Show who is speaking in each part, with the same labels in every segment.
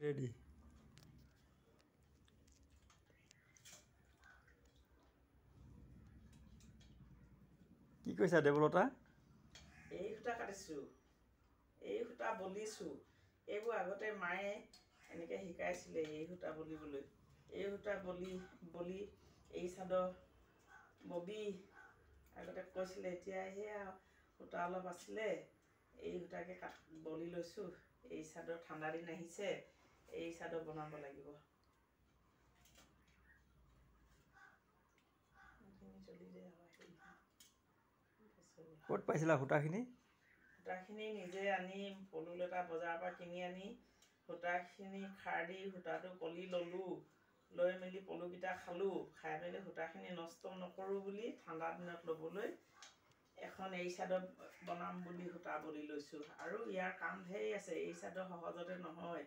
Speaker 1: ready কি কৈছা দেৱলতা
Speaker 2: এই সূতা কাটিছো এই সূতা বলিছো এইবোৰ আগতে মায়ে এনেকৈ শিকাইছিলে এই সূতা বলিবলৈ এই সূতা বলি এই চাদৰ ববি আগতে কৈছিলে এতিয়া সেয়া সূতা অলপ আছিলে এই সূতাকে বলি লৈছোঁ এই চাদৰ ঠাণ্ডা দিন আহিছে এই চাদৰ বনাব লাগিব
Speaker 1: ক'ত পাইছিলা সূতাখিনি
Speaker 2: সূতাখিনি নিজে আনি পলুলতা বজাৰৰ পৰা কিনি আনি সূতাখিনি খাৰ দি সূতাটো কলি ল'লোঁ লৈ মেলি পলুকেইটা খালোঁ খাই মেলি সূতাখিনি নষ্ট নকৰোঁ বুলি ঠাণ্ডা দিনত ল'বলৈ এখন এই চাদৰ বনাম বুলি সূতা বলি লৈছোঁ আৰু ইয়াৰ কাম ঢেৰ আছে এই চাদৰ সহজতে নহয়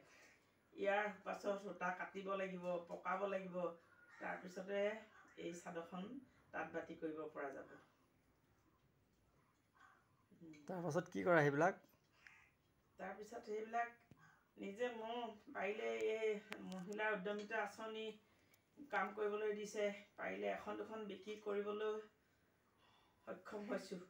Speaker 2: ইয়াৰ পাছত সূতা কাটিব লাগিব পকাব লাগিব তাৰপিছতে এই চাদৰখন তাঁত বাতি কৰিব পৰা যাব
Speaker 1: তাৰপাছত কি কৰা সেইবিলাক
Speaker 2: তাৰপিছত সেইবিলাক নিজে মোৰ পাৰিলে এই মহিলা উদ্যমিতা আঁচনি কাম কৰিবলৈ দিছে পাৰিলে এখন দুখন বিক্ৰী কৰিবলৈ সক্ষম হৈছোঁ